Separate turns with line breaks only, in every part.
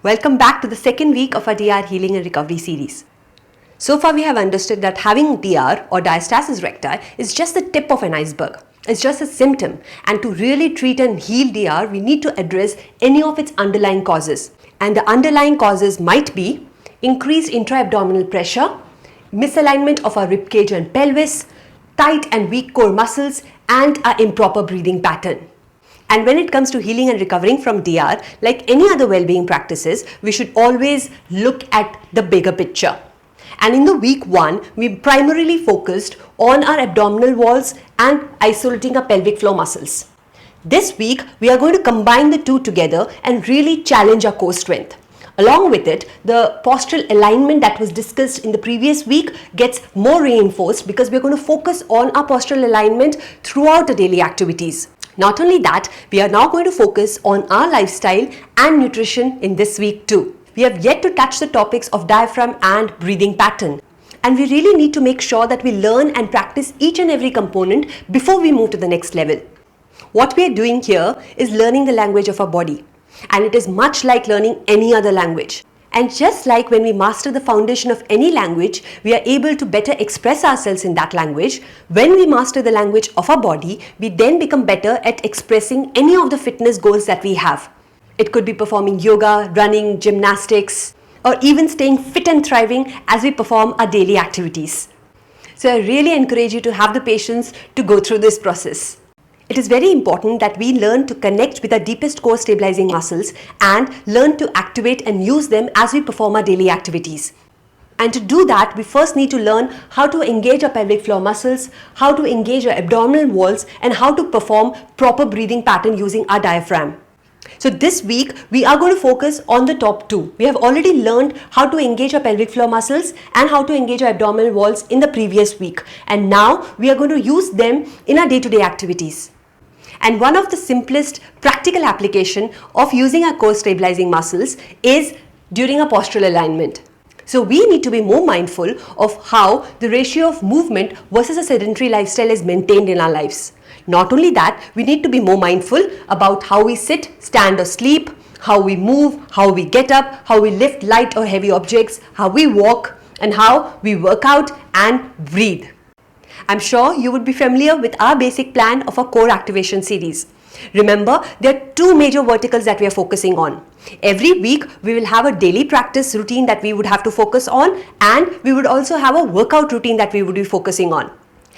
Welcome back to the second week of our DR Healing and Recovery series. So far we have understood that having DR or diastasis recti is just the tip of an iceberg. It's just a symptom, and to really treat and heal DR we need to address any of its underlying causes. And the underlying causes might be increased intra-abdominal pressure, misalignment of our ribcage and pelvis, tight and weak core muscles, and an improper breathing pattern. And when it comes to healing and recovering from DR, like any other well-being practices, we should always look at the bigger picture. And in the week 1, we primarily focused on our abdominal walls and isolating our pelvic floor muscles. This week, we are going to combine the two together and really challenge our core strength. Along with it, the postural alignment that was discussed in the previous week gets more reinforced because we're going to focus on our postural alignment throughout the daily activities. Not only that, we are now going to focus on our lifestyle and nutrition in this week too. We have yet to touch the topics of diaphragm and breathing pattern. And we really need to make sure that we learn and practice each and every component before we move to the next level. What we are doing here is learning the language of our body. And it is much like learning any other language. And just like when we master the foundation of any language, we are able to better express ourselves in that language. When we master the language of our body, we then become better at expressing any of the fitness goals that we have. It could be performing yoga, running, gymnastics, or even staying fit and thriving as we perform our daily activities. So I really encourage you to have the patience to go through this process. It is very important that we learn to connect with our deepest core stabilizing muscles and learn to activate and use them as we perform our daily activities. And to do that, we first need to learn how to engage our pelvic floor muscles, how to engage our abdominal walls, and how to perform proper breathing pattern using our diaphragm. So this week, we are going to focus on the top two. We have already learned how to engage our pelvic floor muscles and how to engage our abdominal walls in the previous week. And now we are going to use them in our day-to-day activities. And one of the simplest practical application of using our core stabilizing muscles is during a postural alignment. So we need to be more mindful of how the ratio of movement versus a sedentary lifestyle is maintained in our lives. Not only that, we need to be more mindful about how we sit, stand or sleep, how we move, how we get up, how we lift light or heavy objects, how we walk, and how we work out and breathe. I'm sure you would be familiar with our basic plan of our core activation series. Remember, there are two major verticals that we are focusing on. Every week, we will have a daily practice routine that we would have to focus on, and we would also have a workout routine that we would be focusing on.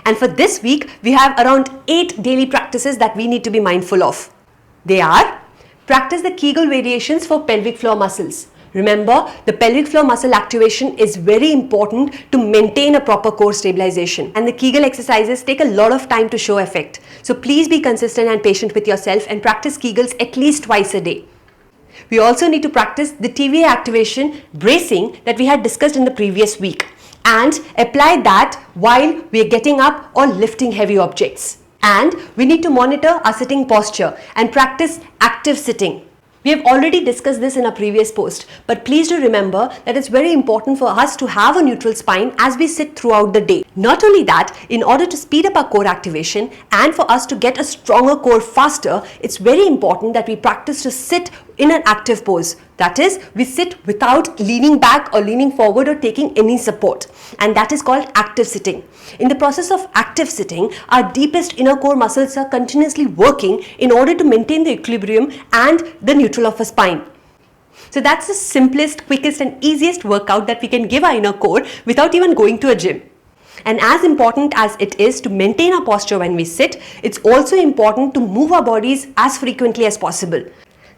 And for this week, we have around 8 daily practices that we need to be mindful of. They are: practice the Kegel variations for pelvic floor muscles. Remember, the pelvic floor muscle activation is very important to maintain a proper core stabilization, and the Kegel exercises take a lot of time to show effect. So please be consistent and patient with yourself and practice Kegels at least twice a day. We also need to practice the TVA activation bracing that we had discussed in the previous week and apply that while we are getting up or lifting heavy objects. And we need to monitor our sitting posture and practice active sitting. We have already discussed this in our previous post, but please do remember that it's very important for us to have a neutral spine as we sit throughout the day. Not only that, in order to speed up our core activation and for us to get a stronger core faster, it's very important that we practice to sit in an active pose. That is, we sit without leaning back or leaning forward or taking any support. And that is called active sitting. In the process of active sitting, our deepest inner core muscles are continuously working in order to maintain the equilibrium and the neutral of a spine. So that's the simplest, quickest and easiest workout that we can give our inner core without even going to a gym. And as important as it is to maintain our posture when we sit, it's also important to move our bodies as frequently as possible.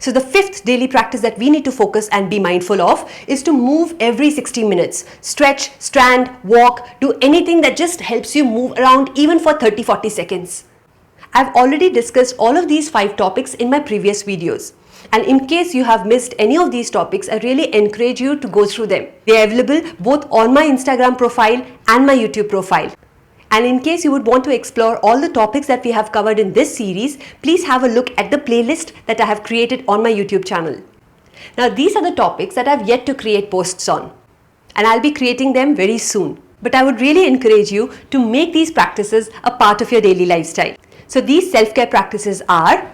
So the 5th daily practice that we need to focus and be mindful of is to move every 60 minutes. Stretch, stand, walk, do anything that just helps you move around even for 30-40 seconds. I've already discussed all of these 5 topics in my previous videos. And in case you have missed any of these topics, I really encourage you to go through them. They are available both on my Instagram profile and my YouTube profile. And in case you would want to explore all the topics that we have covered in this series, please have a look at the playlist that I have created on my YouTube channel. Now these are the topics that I have yet to create posts on, and I'll be creating them very soon. But I would really encourage you to make these practices a part of your daily lifestyle. So these self-care practices are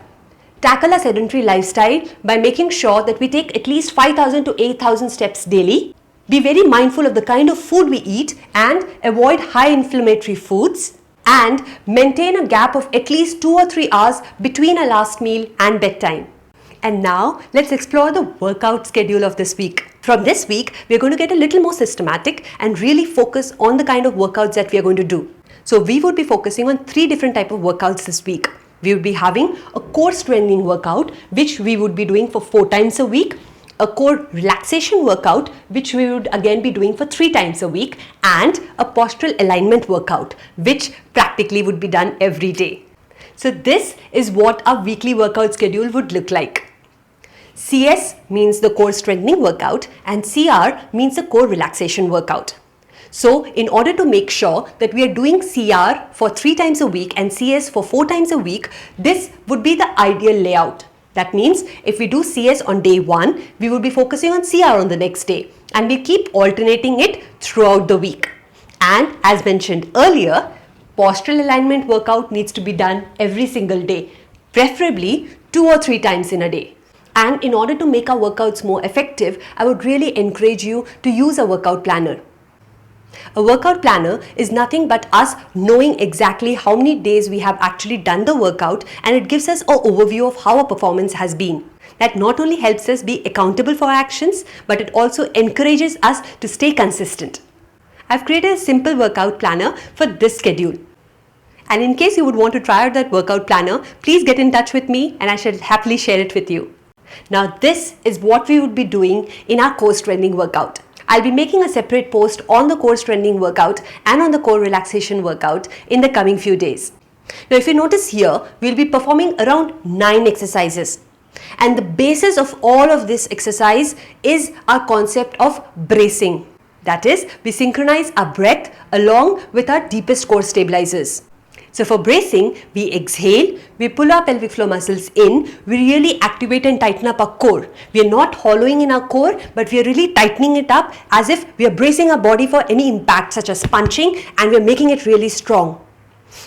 tackle a sedentary lifestyle by making sure that we take at least 5,000 to 8,000 steps daily, be very mindful of the kind of food we eat and avoid high inflammatory foods, and maintain a gap of at least 2 or 3 hours between our last meal and bedtime. And now let's explore the workout schedule of this week. From this week, we're going to get a little more systematic and really focus on the kind of workouts that we are going to do. So we would be focusing on 3 different types of workouts this week. We would be having a core strengthening workout, which we would be doing for 4 times a week, a core relaxation workout, which we would again be doing for 3 times a week, and a postural alignment workout, which practically would be done every day. So this is what our weekly workout schedule would look like. CS means the core strengthening workout and CR means the core relaxation workout. So in order to make sure that we are doing CR for 3 times a week and CS for 4 times a week, this would be the ideal layout. That means if we do CS on day 1, we will be focusing on CR on the next day, and we keep alternating it throughout the week. And as mentioned earlier, postural alignment workout needs to be done every single day, preferably 2 or 3 times in a day. And in order to make our workouts more effective, I would really encourage you to use a workout planner. A workout planner is nothing but us knowing exactly how many days we have actually done the workout, and it gives us an overview of how our performance has been. That not only helps us be accountable for our actions, but it also encourages us to stay consistent. I've created a simple workout planner for this schedule. And in case you would want to try out that workout planner, please get in touch with me and I shall happily share it with you. Now this is what we would be doing in our core strengthening workout. I'll be making a separate post on the core strengthening workout and on the core relaxation workout in the coming few days. Now if you notice here, we'll be performing around 9 exercises. And the basis of all of this exercise is our concept of bracing. That is, we synchronize our breath along with our deepest core stabilizers. So for bracing, we exhale, we pull our pelvic floor muscles in, we really activate and tighten up our core. We are not hollowing in our core, but we are really tightening it up as if we are bracing our body for any impact such as punching, and we are making it really strong.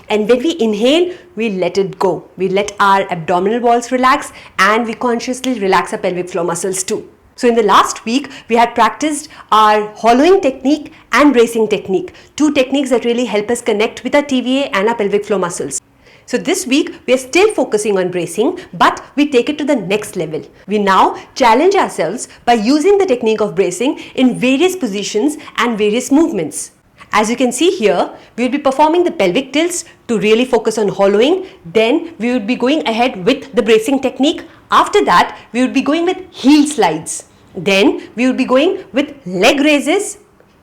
And when we inhale, we let it go. We let our abdominal walls relax and we consciously relax our pelvic floor muscles too. So in the last week, we had practiced our hollowing technique and bracing technique, 2 techniques that really help us connect with our TVA and our pelvic floor muscles. So this week, we are still focusing on bracing, but we take it to the next level. We now challenge ourselves by using the technique of bracing in various positions and various movements. As you can see here, we will be performing the pelvic tilts to really focus on hollowing. Then we would be going ahead with the bracing technique. After that, we would be going with heel slides. Then we would be going with leg raises,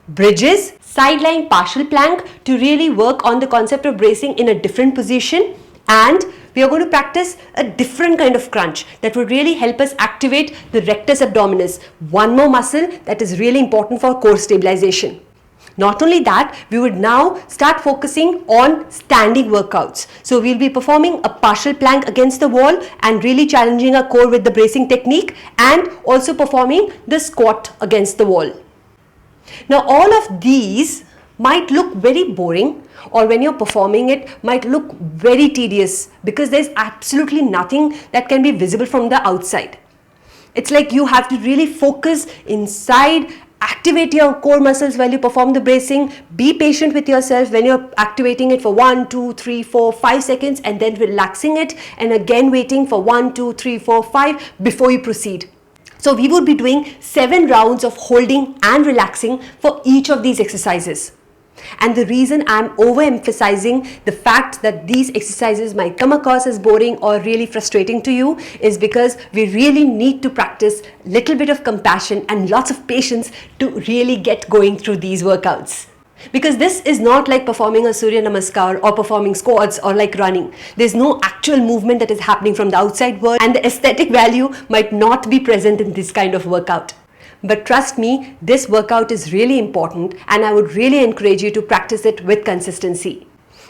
bridges, sideline partial plank to really work on the concept of bracing in a different position. And we are going to practice a different kind of crunch that would really help us activate the rectus abdominis, one more muscle that is really important for core stabilization. Not only that, we would now start focusing on standing workouts. So we'll be performing a partial plank against the wall and really challenging our core with the bracing technique, and also performing the squat against the wall. Now all of these might look very boring, or when you're performing it might look very tedious because there's absolutely nothing that can be visible from the outside. It's like you have to really focus inside, activate your core muscles while you perform the bracing. Be patient with yourself when you're activating it for 1, 2, 3, 4, 5 seconds and then relaxing it, and again waiting for 1, 2, 3, 4, 5 before you proceed. So we would be doing 7 rounds of holding and relaxing for each of these exercises. And the reason I'm overemphasizing the fact that these exercises might come across as boring or really frustrating to you is because we really need to practice a little bit of compassion and lots of patience to really get going through these workouts. Because this is not like performing a Surya Namaskar or performing squats or like running. There's no actual movement that is happening from the outside world, and the aesthetic value might not be present in this kind of workout. But trust me, this workout is really important and I would really encourage you to practice it with consistency.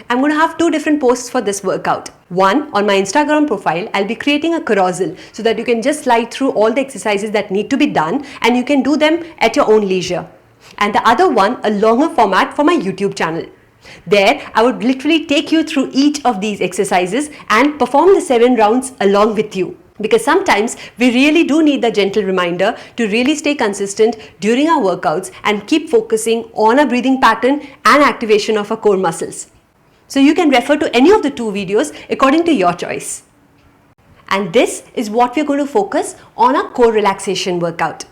I'm going to have 2 different posts for this workout. One, on my Instagram profile, I'll be creating a carousel so that you can just slide through all the exercises that need to be done and you can do them at your own leisure. And the other one, a longer format for my YouTube channel. There, I would literally take you through each of these exercises and perform the 7 rounds along with you. Because sometimes we really do need the gentle reminder to really stay consistent during our workouts and keep focusing on our breathing pattern and activation of our core muscles. So you can refer to any of the 2 videos according to your choice. And this is what we're going to focus on our core relaxation workout.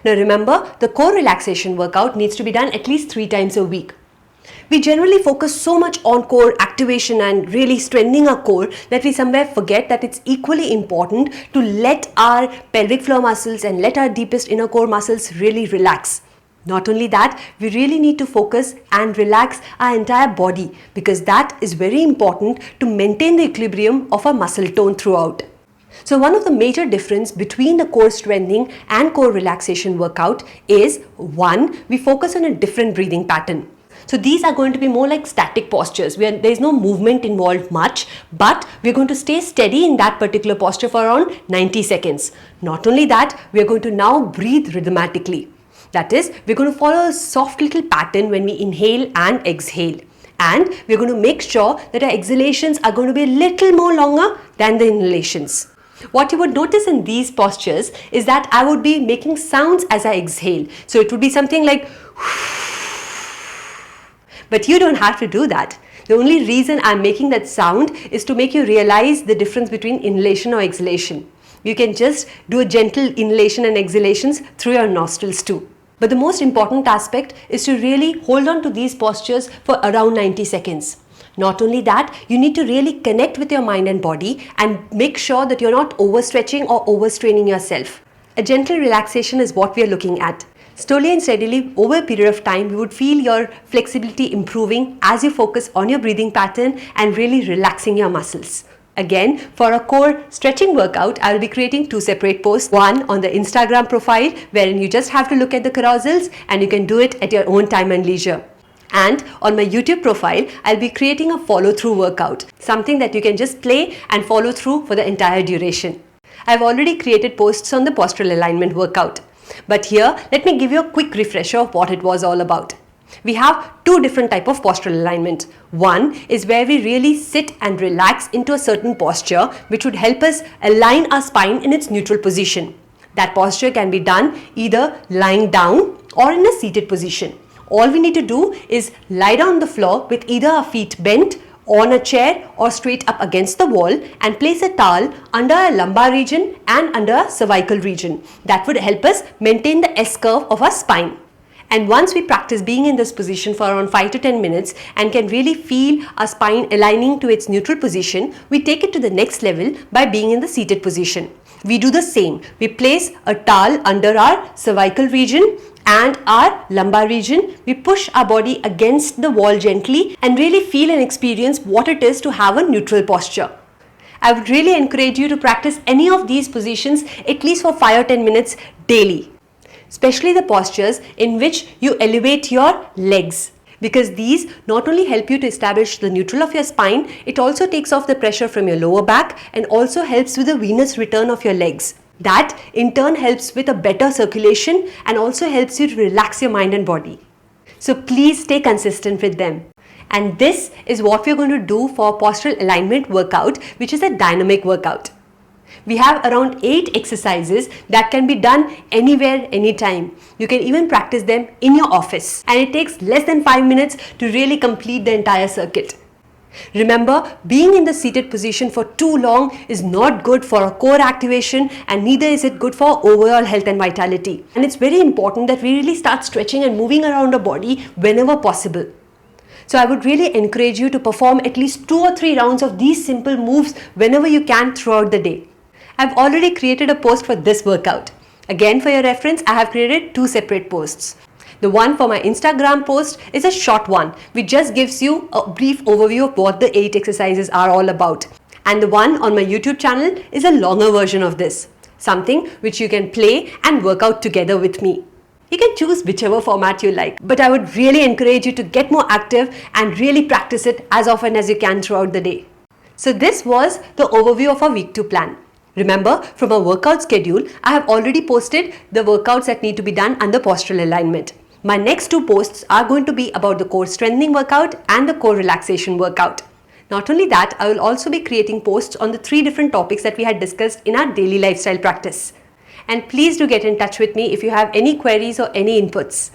Now remember, the core relaxation workout needs to be done at least 3 times a week. We generally focus so much on core activation and really strengthening our core that we somewhere forget that it's equally important to let our pelvic floor muscles and let our deepest inner core muscles really relax. Not only that, we really need to focus and relax our entire body, because that is very important to maintain the equilibrium of our muscle tone throughout. So one of the major difference between the core strengthening and core relaxation workout is, 1, we focus on a different breathing pattern. So these are going to be more like static postures where there is no movement involved much, but we're going to stay steady in that particular posture for around 90 seconds. Not only that, we're going to now breathe rhythmatically. That is, we're going to follow a soft little pattern when we inhale and exhale. And we're going to make sure that our exhalations are going to be a little more longer than the inhalations. What you would notice in these postures is that I would be making sounds as I exhale. So it would be something like but you don't have to do that. The only reason I'm making that sound is to make you realize the difference between inhalation or exhalation. You can just do a gentle inhalation and exhalations through your nostrils too. But the most important aspect is to really hold on to these postures for around 90 seconds. Not only that, you need to really connect with your mind and body and make sure that you're not overstretching or overstraining yourself. A gentle relaxation is what we are looking at. Slowly and steadily, over a period of time, you would feel your flexibility improving as you focus on your breathing pattern and really relaxing your muscles. Again, for a core stretching workout, I will be creating 2 separate posts. One on the Instagram profile, wherein you just have to look at the carousels and you can do it at your own time and leisure. And on my YouTube profile, I'll be creating a follow-through workout, something that you can just play and follow through for the entire duration. I've already created posts on the postural alignment workout. But here, let me give you a quick refresher of what it was all about. We have 2 different types of postural alignment. One is where we really sit and relax into a certain posture, which would help us align our spine in its neutral position. That posture can be done either lying down or in a seated position. All we need to do is lie down on the floor with either our feet bent on a chair or straight up against the wall and place a towel under our lumbar region and under our cervical region. That would help us maintain the S-curve of our spine. And once we practice being in this position for around 5 to 10 minutes and can really feel our spine aligning to its neutral position, we take it to the next level by being in the seated position. We do the same. We place a towel under our cervical region and our lumbar region. We push our body against the wall gently and really feel and experience what it is to have a neutral posture. I would really encourage you to practice any of these positions at least for 5 or 10 minutes daily. Especially the postures in which you elevate your legs, because these not only help you to establish the neutral of your spine, it also takes off the pressure from your lower back and also helps with the venous return of your legs. That in turn helps with a better circulation and also helps you to relax your mind and body. So please stay consistent with them. And this is what we're going to do for postural alignment workout, which is a dynamic workout. We have around 8 exercises that can be done anywhere, anytime. You can even practice them in your office. And it takes less than 5 minutes to really complete the entire circuit. Remember, being in the seated position for too long is not good for our core activation, and neither is it good for overall health and vitality. And it's very important that we really start stretching and moving around our body whenever possible. So I would really encourage you to perform at least 2 or 3 rounds of these simple moves whenever you can throughout the day. I've already created a post for this workout. Again, for your reference, I have created 2 separate posts. The one for my Instagram post is a short one, which just gives you a brief overview of what the 8 exercises are all about. And the one on my YouTube channel is a longer version of this, something which you can play and work out together with me. You can choose whichever format you like, but I would really encourage you to get more active and really practice it as often as you can throughout the day. So this was the overview of our week 2 plan. Remember, from our workout schedule, I have already posted the workouts that need to be done under postural alignment. My next 2 posts are going to be about the core strengthening workout and the core relaxation workout. Not only that, I will also be creating posts on the 3 different topics that we had discussed in our daily lifestyle practice. And please do get in touch with me if you have any queries or any inputs.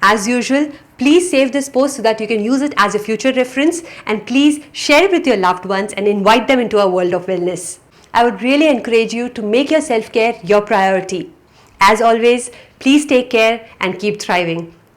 As usual, please save this post so that you can use it as a future reference, and please share it with your loved ones and invite them into a world of wellness. I would really encourage you to make your self-care your priority. As always, please take care and keep thriving.